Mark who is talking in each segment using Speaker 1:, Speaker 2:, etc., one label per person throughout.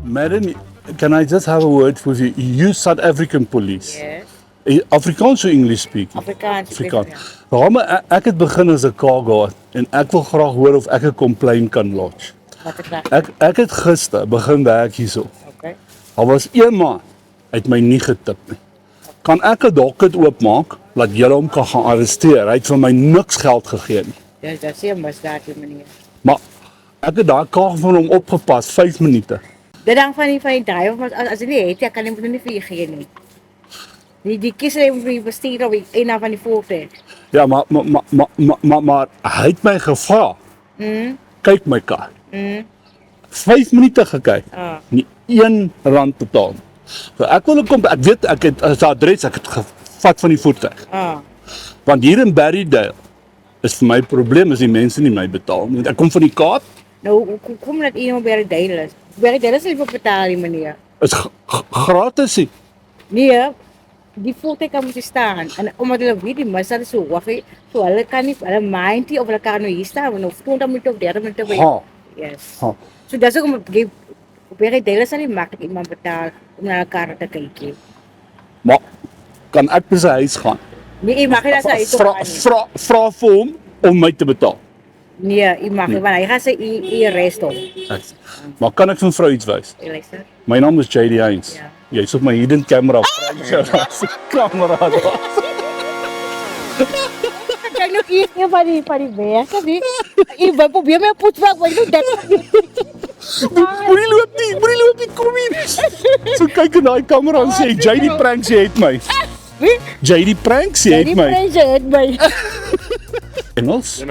Speaker 1: Madam, can I just have a word with you? You South African police.
Speaker 2: Yes.
Speaker 1: Afrikaans or English speaking?
Speaker 2: Afrikaans.
Speaker 1: Afrikaans. Ek het begin as 'n K-guard en ek wil graag hoor of ek 'n complaint kan lodge.
Speaker 2: Wat ek
Speaker 1: Ek het gister begin werk hierso.
Speaker 2: Okay.
Speaker 1: Daar was een man uit my nie getip nie. Kan ek 'n docket oopmaak laat julle hom kan gaan arresteer? Hy het vir my niks geld gegee nie.
Speaker 2: Ja, dat is een misdaad, die meneer.
Speaker 1: Maar ek het daai kar van hom opgepas 5 minute.
Speaker 2: Dit hang van die driver, maar as jy nie het, ja, kan jy moet nie vir jy gee nie. Die kiezer moet jy bestuur op een van die voertuig.
Speaker 1: Ja, maar hy het my gevra. Kyk my kar. 5 minute gekyk. Nie R1 betaal. So ek wil kom, ek weet ek het as adres ek het gevat van die voertuig. Want hier in Berrydale is vir my probleem as die mense nie my betaal nie. Ek kom van die Kaap.
Speaker 2: Nou, hoe kom dat iemand bij de deel is? Bij de deel is niet voor betalen, meneer.
Speaker 1: Is gratis nie.
Speaker 2: Nee, die voertuig kan moeten staan. En omdat hulle weet, die misdaad is zo wacht, so hulle kan niet, hulle maand die of hulle kan nou hier staan, of 20 minuten of 30 minuten bij. Yes. So dat is ook om bij de deel is niet makkelijk iemand betalen om naar elkaar te kijken.
Speaker 1: Maar kan ek by sy huis gaan?
Speaker 2: Nee, je mag niet naar zijn huis gaan.
Speaker 1: Vra vir hom om my te betaal.
Speaker 2: Nee, je mag niet, want hij gaat ze hier rest op.
Speaker 1: Maar kan ek vir vrou iets wys?
Speaker 2: Luister.
Speaker 1: My naam is JD Hines.
Speaker 2: Ja.
Speaker 1: Jy's op my hidden camera. Camera daar.
Speaker 2: Kijk nog hier van die werken, nee. Ik probeer mijn poetswerk, maar ik doe dat niet.
Speaker 1: Moenie loop nie, kom hier. So kyk in daai kamera en sê JD Pranks jy het my.
Speaker 2: Wie?
Speaker 1: JD Pranks jy het
Speaker 2: Die
Speaker 1: my.
Speaker 2: prijzen het mij.
Speaker 1: Engels?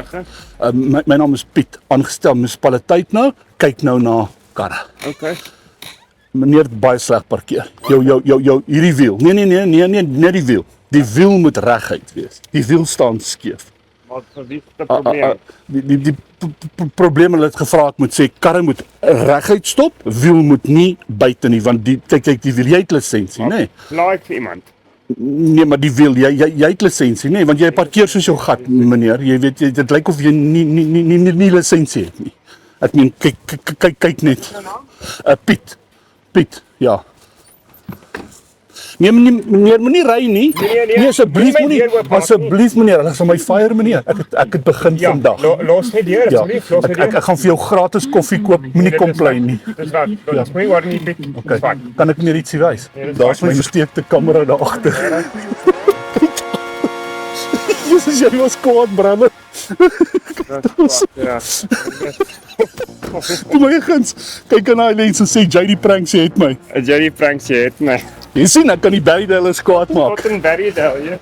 Speaker 1: My naam is Piet, aangestel munisipaliteit nou. Kyk nou na karre.
Speaker 3: Okay.
Speaker 1: Meneer het baie sleg parkeer. Jou hierdie wiel. Nee, die wiel. Die wiel moet reguit wees. Die wiel staan skeef.
Speaker 3: Wat vir wie is die probleem?
Speaker 1: Die probleem hulle het gevra ek moet sê karre moet reguit stop, wiel moet nie buite nie want die kyk die wiel jy het lisensie, nê? Nee.
Speaker 3: Like iemand.
Speaker 1: Nee, maar die wiel jy het lisensie, nê, nee, want jy parkeer soos jou gat, meneer. Jy weet dit lyk of jy nie lisensie het nie. Ek meen kyk net. Piet, ja. Nee, meneer moenie ry nie. Nee, asseblief moenie. Asseblief meneer, hulle gaan my fire meneer. Ek het begin vandag.
Speaker 3: Los net deur, asseblief, los net deur.
Speaker 1: Ek gaan vir jou gratis koffie koop, moenie complain nie.
Speaker 3: Dis wat. Dis mooi word nie Piet.
Speaker 1: Okay. Kan ek meneer ietsie wys? Daar's my versteekte kamera daar agter. Jesus, jy was kwaad, brother.
Speaker 3: Ja.
Speaker 1: Kom maar eens, kyk aan daai lens en sê JD Pranks jy het my.
Speaker 3: Jerry Pranks jy het my.
Speaker 1: Jy sien ek kan die Berrydale kwaad maak.
Speaker 3: Tot in Berrydale, ja.